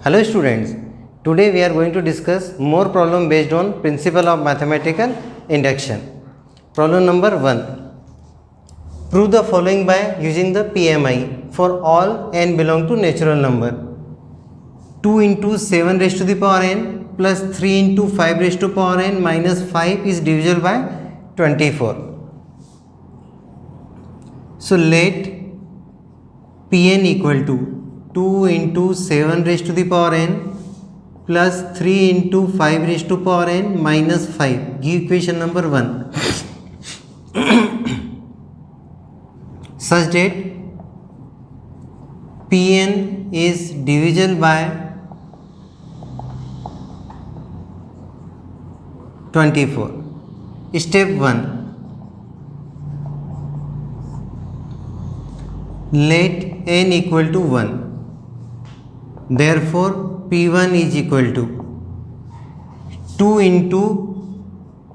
Hello students, today we are going to discuss more problem based on principle of mathematical induction. Problem number 1. Prove the following by using the PMI for all n belong to natural number. 2 into 7 raised to the power n plus 3 into 5 raised to power n minus 5 is divisible by 24. So let Pn equal to 2 into 7 raised to the power n plus 3 into 5 raised to power n minus 5. Give equation number 1. Such that Pn is divisible by 24. Step 1. Let n equal to 1. Therefore P1 is equal to 2 into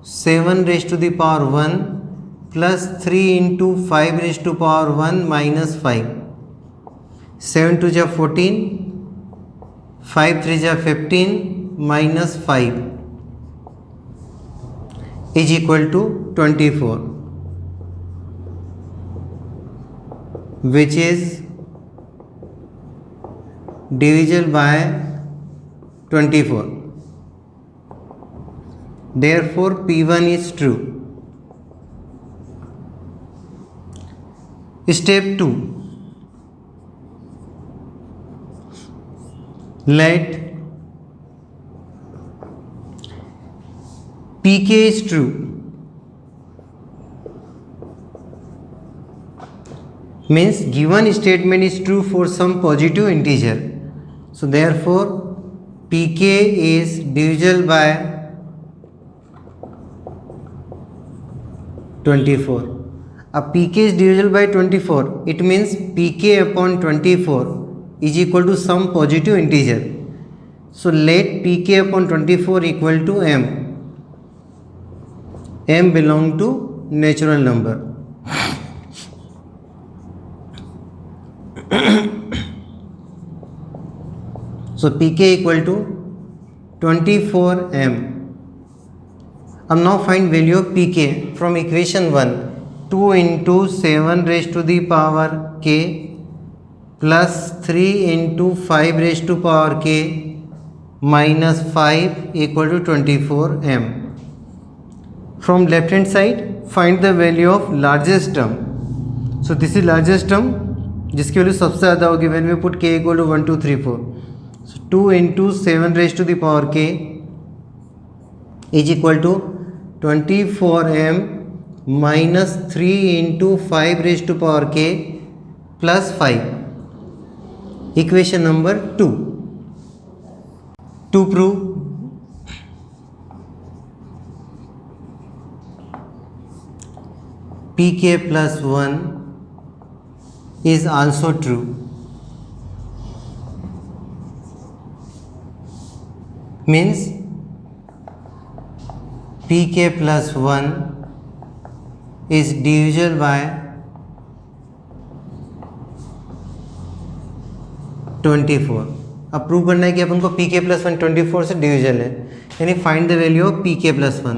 7 raised to the power 1 plus 3 into 5 raised to power 1 minus 5. 7 to 14, 5 3 15 minus 5 is equal to 24, which is divisible by 24. Therefore P1 is true. Step 2. Let Pk is true. Means given statement is true for some positive integer. So therefore Pk is divisible by 24. अब Pk is divisible by 24. It means Pk upon 24 is equal to some positive integer. So let Pk upon 24 equal to m. M belong to natural number. So Pk equal to 24m. अब now find value of Pk from equation 1. 2 into 7 raised to the power k plus 3 into 5 raised to power k minus 5 equal to 24m. From left hand side find the value of largest term. So this is largest term जिसकी value सबसे ज़्यादा होगी when we put k equal to 1 2 3 4. So 2 into 7 raised to the power k is equal to 24m minus 3 into 5 raised to power k plus 5. Equation number 2. To prove Pk plus 1 is also true. Means Pk plus 1 is divisible by 24. अब prove करना है कि अपन को Pk plus 1 24 से डिविजल है, यानी find the value of Pk plus 1.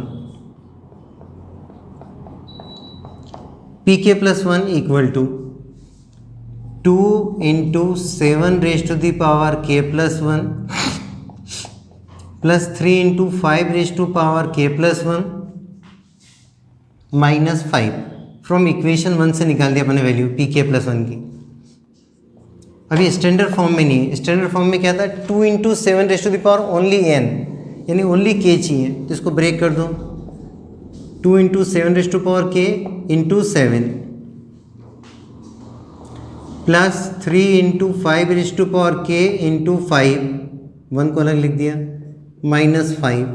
Pk plus 1 equal to 2 into 7 raised to the power k plus 1 plus 3 into 5 raised to power k plus 1 minus 5. From equation 1 से निकाल दिया अपने वैल्यू Pk plus 1 की. अभी standard form में नहीं है. Standard form में क्या था? 2 into 7 raised to the power only n, यानी ओनली k चाहिए, तो इसको ब्रेक कर दो. 2 into 7 raised to power k into 7 plus 3 into 5 raised to power k into 5, 1 को अलग लिख दिया, माइनस 5.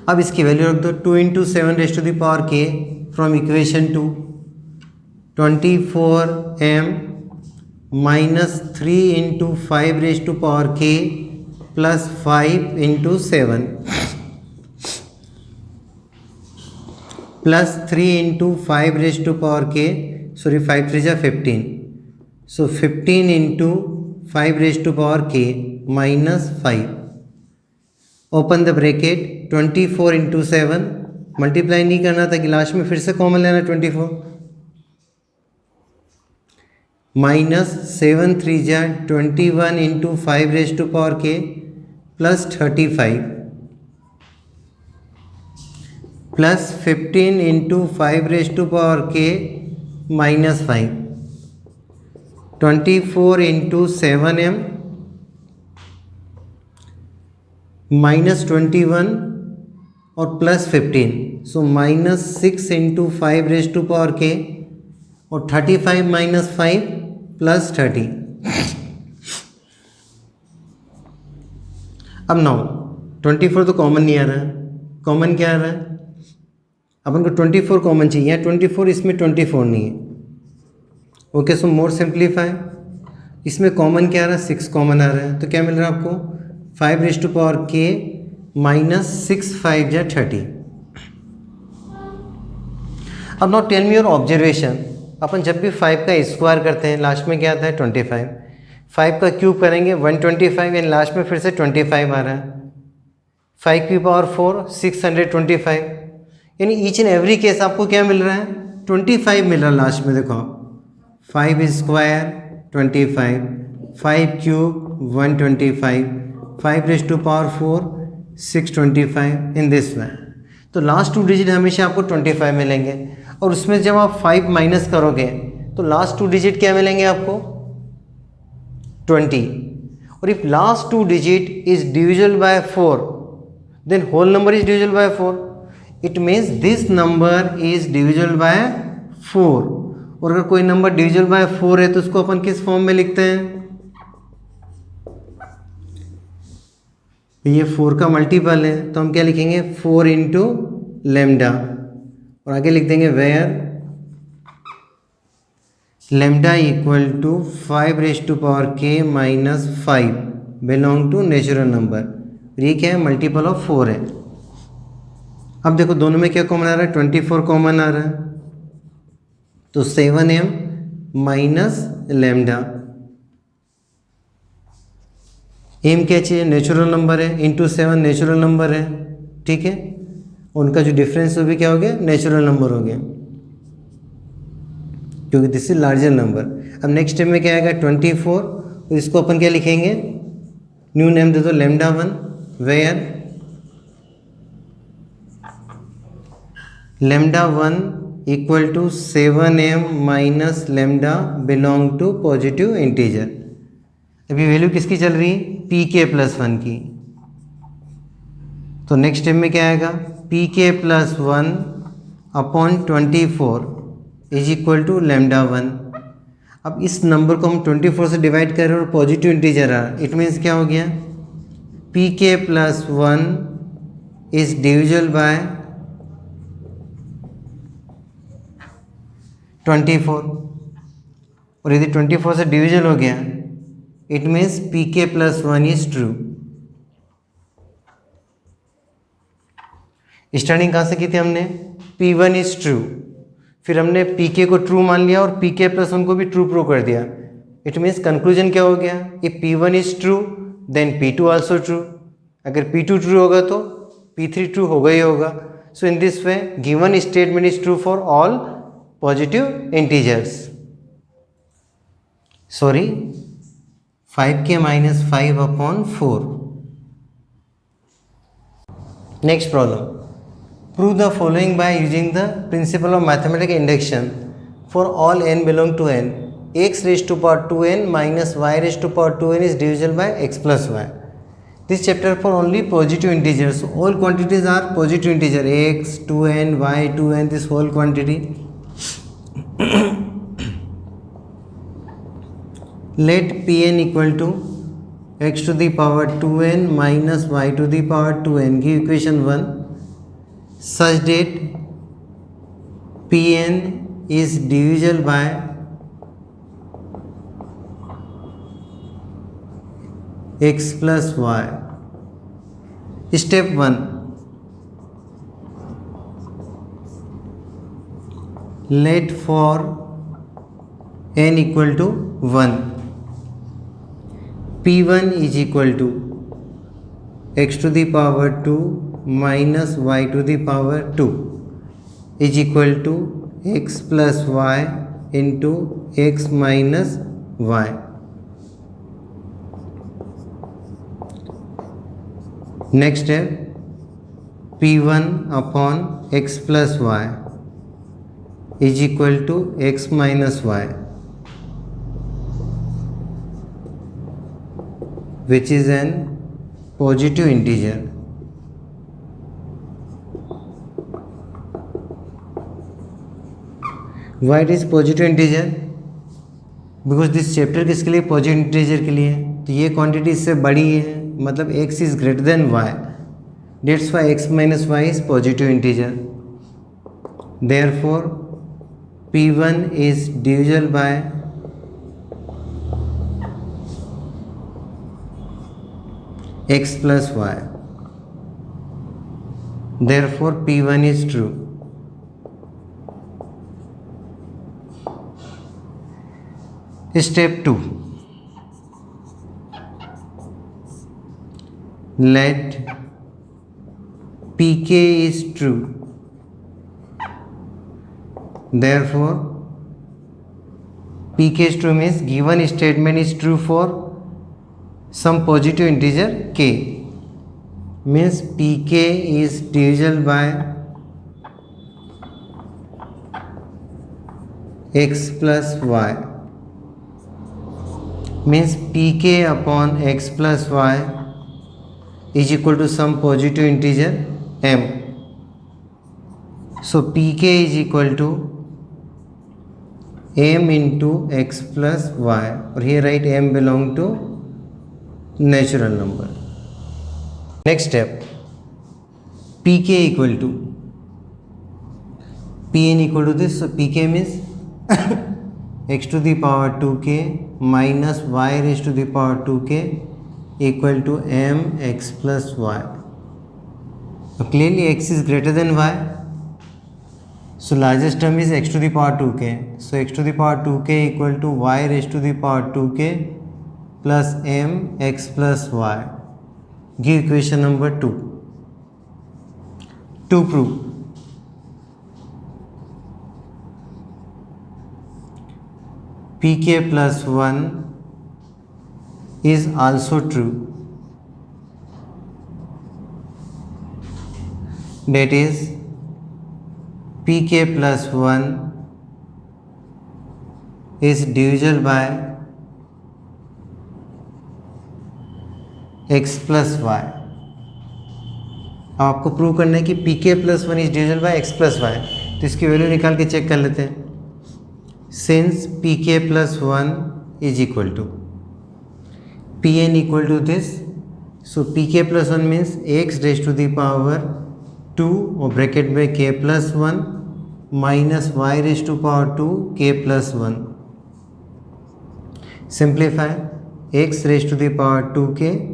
अब इसकी वैल्यू रख दो. 2 into 7 raised to the power k from equation 2 24m minus 3 into 5 raised to power k plus 5 into 7 plus 3 into 5 raised to power k, sorry 5 3 15. So 15 into 5 raised to power k minus 5. Open the bracket 24 into 7, multiply नहीं करना था कि last में फिर से common लेना 24, minus 7 3 जा 21 into 5 raise to power के plus 35 plus 15 into 5 raise to power के माइनस 5, 24 इंटू 7m माइनस 21 और plus 15, so minus 6 into 5 raise to power के और 35 माइनस 5 प्लस 30. अब 9 24 तो कॉमन नहीं आ रहा है, कॉमन क्या आ रहा है, अपन को 24 कॉमन चाहिए, 24 इसमें 24 नहीं है. ओके, सो मोर सिंप्लीफाई, इसमें कॉमन क्या आ रहा है, 6 कॉमन आ रहा है, तो क्या मिल रहा है आपको 5 रेज टू पावर के माइनस 6 5 जा 30. अब now tell me your observation. अपन जब भी 5 का स्क्वायर करते हैं लास्ट में क्या आता है 25, 5 का क्यूब करेंगे 125 एंड लास्ट में फिर से 25 आ रहा है. 5 की पावर 4 625, यानी ईच एंड एवरी केस आपको क्या मिल रहा है 25 मिल रहा है लास्ट में. देखो 5 square 25, 5 cube 125, 5 raise to power 4 625 in this way. तो लास्ट 2 डिजिट हमेशा आपको 25 मिलेंगे, और उसमें जब आप 5 माइनस करोगे तो लास्ट 2 डिजिट क्या मिलेंगे आपको 20. और if last 2 digit is divisible by 4 then whole number is divisible by 4. It means this number is divisible by 4. और अगर कोई नंबर डिविजिबल बाय 4 है तो उसको अपन किस फॉर्म में लिखते हैं, ये 4 का मल्टीपल है तो हम क्या लिखेंगे 4 इंटू लेमडा, और आगे लिख देंगे where lambda equal to 5 raise to power के minus 5 belong to natural number. ये क्या है मल्टीपल ऑफ 4 है. अब देखो दोनों में क्या कॉमन आ रहा है 24 कॉमन आ रहा है, तो 7m माइनस लेमडा. एम क्या चाहिए नेचुरल नंबर है, इंटू 7 नेचुरल नंबर है, ठीक है. उनका जो डिफरेंस वो भी क्या हो गया नेचुरल नंबर हो गया, क्योंकि दिस इज लार्जर नंबर. अब नेक्स्ट स्टेप में क्या आएगा 24, तो इसको अपन क्या लिखेंगे न्यू नेम दे दो lambda 1, where lambda 1 equal to 7m minus lambda belong to positive integer. अभी वैल्यू किसकी चल रही है पी के प्लस 1 की, तो नेक्स्ट स्टेप में क्या आएगा P k plus 1 upon 24 is equal to lambda 1. अब इस नंबर को हम 24 से डिवाइड कर रहे हैं और पॉजिटिव इंटीजर आ रहा है, इट मीन्स क्या हो गया P k plus 1 is divisible bye 24, और यदि 24 से डिविजन हो गया it means p k plus 1 is true. Starting कहाँ से की थी हमने P1 इज ट्रू, फिर हमने PK को ट्रू मान लिया और PK प्लस 1 को भी ट्रू प्रूव कर दिया. इट मीन्स कंक्लूजन क्या हो गया if P1 is true then P2 also true. अगर P2 ट्रू होगा तो P3 ट्रू होगा ही होगा. So in this way given statement is true for all positive integers. Sorry 5k minus 5 upon 4. Next problem, prove the following by using the principle of mathematical induction for all n belong to n. x raised to power 2n minus y raised to power 2n is divisible by x plus y. This chapter for only positive integers. So all quantities are positive integer, x 2n y 2n, this whole quantity. Let Pn equal to x to the power 2n minus y to the power 2n. Give equation 1 such that Pn is divisible by x plus y. Step 1, let for n equal to 1 P1 is equal to x to the power 2 minus y to the power 2 is equal to x plus y into x minus y. Next step, P1 upon x plus y is equal to x minus y, which is an positive integer. Why it is positive integer? Because this chapter किसके लिए? Positive integer के लिए. तो ये quantity इससे बड़ी है, मतलब x is greater than y. That's why x minus y is positive integer. Therefore, P1 is divisible by x plus y. Therefore, P1 is true. Step 2. Let Pk is true. Therefore, Pk is true means given statement is true for some positive integer k. Means Pk is divisible by x plus y. Means Pk upon x plus y is equal to some positive integer m. So Pk is equal to m into x plus y, or here write m belong to natural number. Next step, Pk equal to Pn equal to this. So Pk means x to the power 2k minus y raised to the power 2k equal to m x plus y. So clearly x is greater than y. So largest term is x to the power 2k. So x to the power 2k equal to y raised to the power 2k plus m x plus y. Give equation number 2. To prove, Pk plus 1 is also true. That is, Pk plus 1 is divisible by x plus y. अब आपको prove करना है कि Pk plus 1 is divisible by x plus y. तो इसकी value निकाल के check कर लेते हैं. Since Pk plus 1 is equal to Pn equal to this, so Pk plus 1 means x raised to the power 2 or bracket में k plus 1 minus y raised to power 2 k plus 1. Simplify, x raised to the power 2k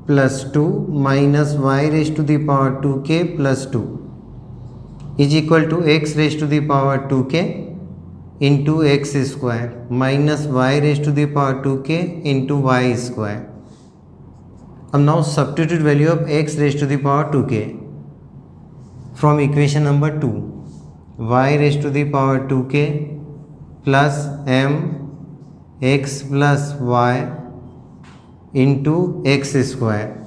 plus 2 minus y raised to the power 2k plus 2 is equal to x raised to the power 2k into x square minus y raised to the power 2k into y square. And now substitute value of x raised to the power 2k from equation number 2. Y raised to the power 2k plus m x plus y into x square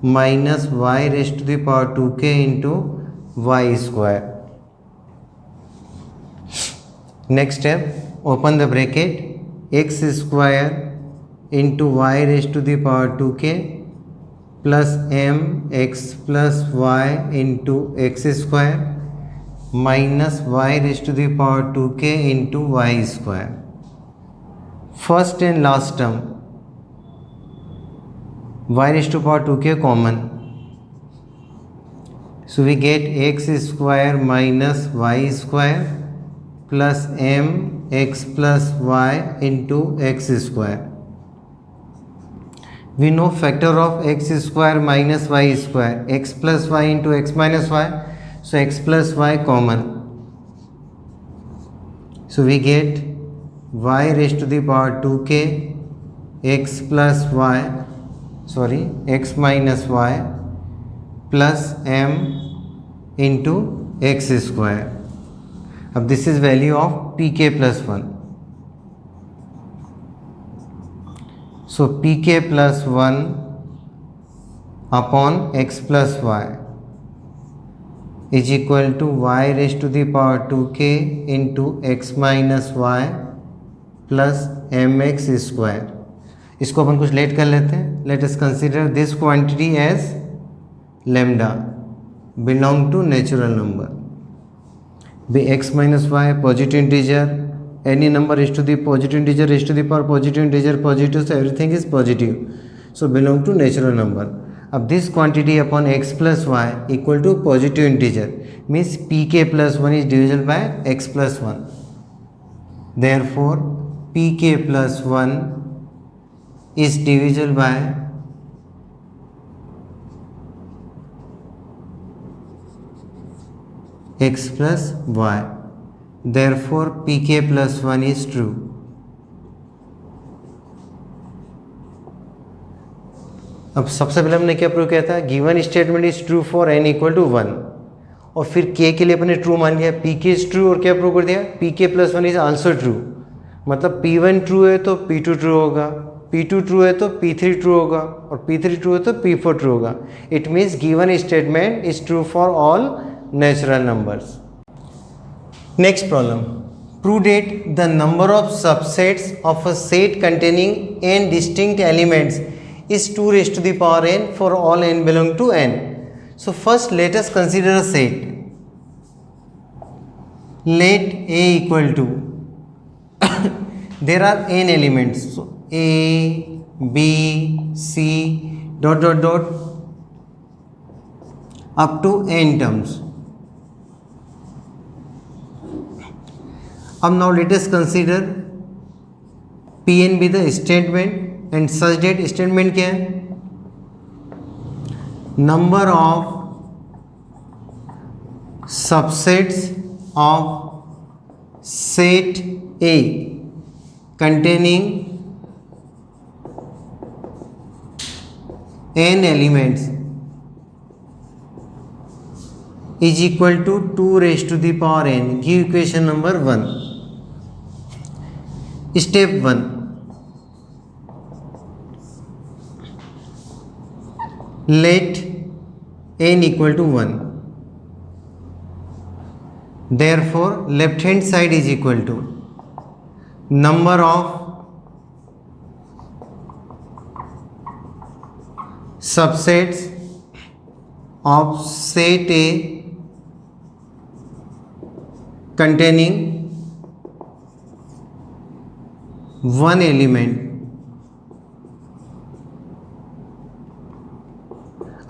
minus y raised to the power 2k into y square. Next step, open the bracket, x square into y raised to the power 2k plus m x plus y into x square minus y raised to the power 2k into y square. First and last term, y raised to power 2k common. So we get x square minus y square plus m x plus y into x square. We know factor of x square minus y square, x plus y into x minus y. So x plus y common. So we get y raised to the power 2k x plus y, sorry, x minus y plus m into x square. अब this is value of pk plus 1. So pk plus 1 upon x plus y is equal to y raised to the power 2k into x minus y plus mx square. इसको अपन कुछ late कर लेते हैं. Let us consider this quantity as lambda belong to natural number. Be x minus y positive integer, any number is to the positive integer is to the power positive integer positive, so everything is positive, so belong to natural number. अब this quantity upon x plus y equal to positive integer means p k plus 1 is divisible by x plus 1. Therefore p k plus 1 is divisible by x plus y. Therefore pk plus 1 is true. अब सबसे पहले हमने क्या prove किया था, given statement is true for n equal to 1 और फिर k के लिए अपने ट्रू मान लिया, pk इज ट्रू और क्या प्रूव कर दिया, pk plus 1 is also true. मतलब p1 ट्रू है तो p2 ट्रू होगा, P2 ट्रू है तो P3 ट्रू होगा और P3 ट्रू है तो P4 ट्रू होगा. It means given statement is true for all natural numbers. Next problem, prove that the number of subsets of a set containing n distinct elements is 2 raised to the power n for all n belong to n. So first let us consider a set. Let A equal to there are n elements, so A, B, C dot dot dot up to n terms. Now let us consider Pn be the statement and such that statement क्या है, number of subsets of set A containing n elements is equal to 2 raised to the power n. Give equation number 1. Step 1, let n equal to 1. Therefore left hand side is equal to number of subsets of set A containing one element.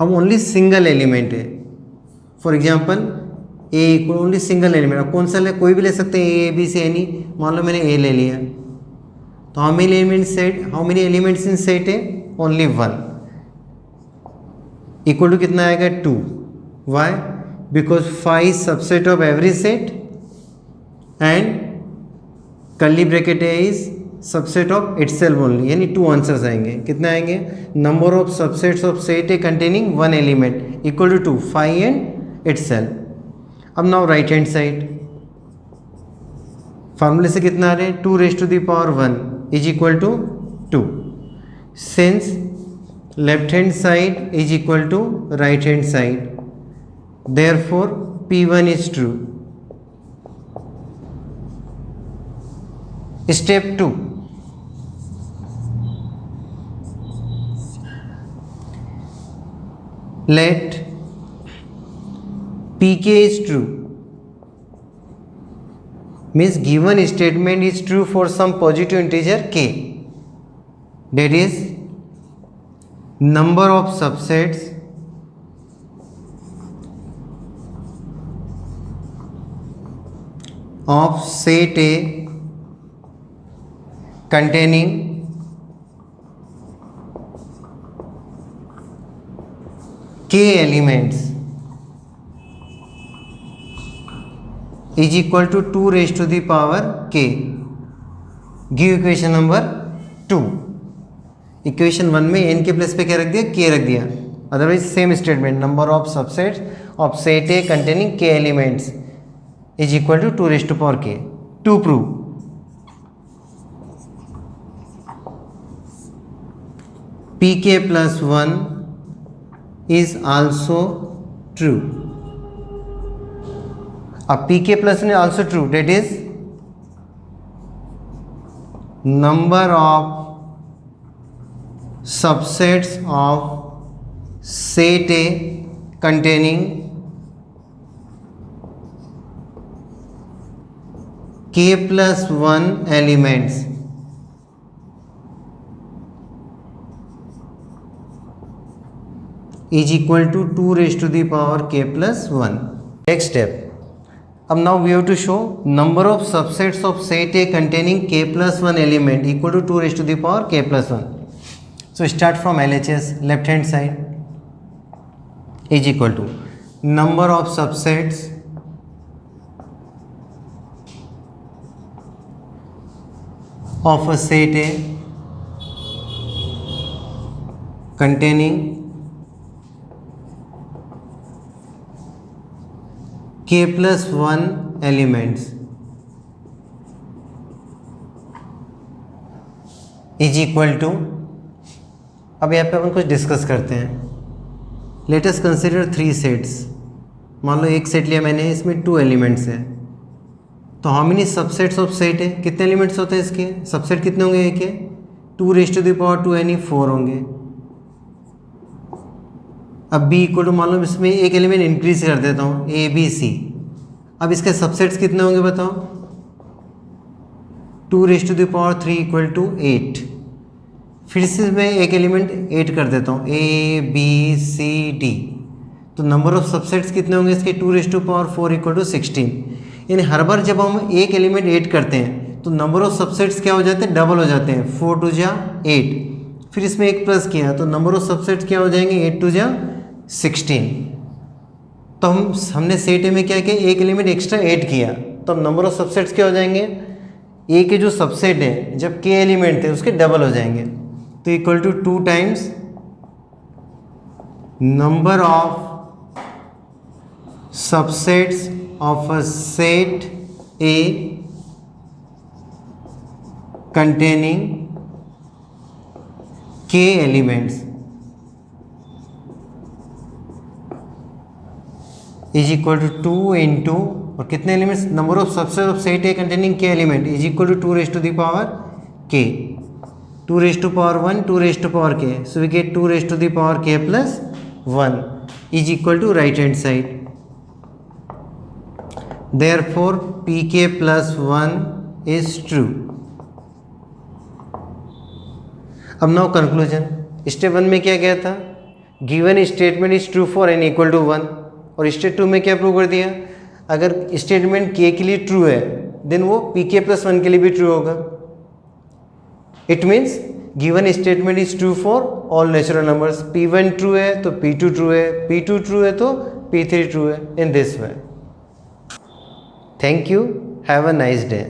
अब only single element है, for example A equal only single element. अब कौन सा ले, कोई भी ले सकते हैं, ए बी सी एनी. मान लो मैंने ए ले लिया तो how many elements set, how many elements in set है, ओनली 1. इक्वल टू कितना आएगा 2. Why, because 5 subset of every set and curly bracket A is subset of itself only, यानी 2 आंसर्स आएंगे. कितने आएंगे, number of subsets of set A containing 1 element equal to 2, 5 and itself. अब now right hand side फार्मूले से कितना आ रहे हैं, 2 raised to the power 1 is equal to 2. Since left hand side is equal to right hand side, therefore P1 is true. Step 2, let Pk is true, means given statement is true for some positive integer k, that is number of subsets of set A containing k elements is equal to 2 raised to the power k. Give equation number 2. Equation 1 में n के place पे क्या रख दिया, k रख दिया. Otherwise same statement, number of subsets of set A containing k elements is equal to 2 raised to power k. To prove pk plus 1 is also true. अब pk plus 1 is also true, that is number of subsets of set A containing k plus 1 elements is equal to 2 raised to the power k plus 1. Next step. अब now we have to show number of subsets of set A containing k plus 1 element equal to 2 raised to the power k plus 1. So start from LHS, left hand side is equal to number of subsets of a set A containing k plus 1 elements is equal to. अब यहाँ पे अपन कुछ discuss करते हैं. Let us consider 3 sets. मान लो एक सेट लिया मैंने, इसमें 2 एलिमेंट्स हैं. तो how many subsets of set है, कितने एलिमेंट्स होते हैं इसके, सबसेट कितने होंगे एक के, 2 raised to the power 2 यानी 4 होंगे. अब b इक्वल टू, मान लो इसमें एक एलिमेंट इंक्रीज कर देता हूँ ए बी सी. अब इसके सबसेट्स कितने होंगे बताओ, 2 raised to the power 3 equal to 8. फिर से मैं एक एलिमेंट 8 कर देता हूँ ए बी सी डी. तो नंबर ऑफ सबसेट्स कितने होंगे इसके, 2 raised to power 4 equal to 16. यानी हर बार जब हम एक एलिमेंट 8 करते हैं तो नंबर ऑफ सबसेट्स क्या हो जाते हैं, डबल हो जाते हैं. 4 2 जा 8. फिर इसमें एक प्लस किया तो नंबर ऑफ सबसेट्स क्या हो जाएंगे, 8 2 जा 16. तो हमने सेट ए में क्या किया, एक एलिमेंट एक्स्ट्रा ऐड किया, तो अब नंबर ऑफ सबसेट्स क्या हो जाएंगे, ए के जो सबसेट है जब के एलिमेंट थे उसके डबल हो जाएंगे. तो equal to 2 times number of subsets of a set A containing k elements is equal to 2 into, और कितने elements, number of subset of set A containing k element is equal to 2 raised to the power k. 2 raised to power 1, 2 raised to power k. So we get 2 raised to the power k plus 1 is equal to right hand side. Therefore pk plus 1 is true. अब now conclusion. Step 1 में क्या गया था, given statement is true for n equal to 1. और step 2 में क्या prove कर दिया, अगर स्टेटमेंट k के लिए ट्रू है देन वो pk प्लस 1 के लिए भी ट्रू होगा. It means given statement is true for all natural numbers. p1 true है तो p2 ट्रू है, p2 ट्रू है तो p3 ट्रू है. इन this way. Thank you, have a nice day.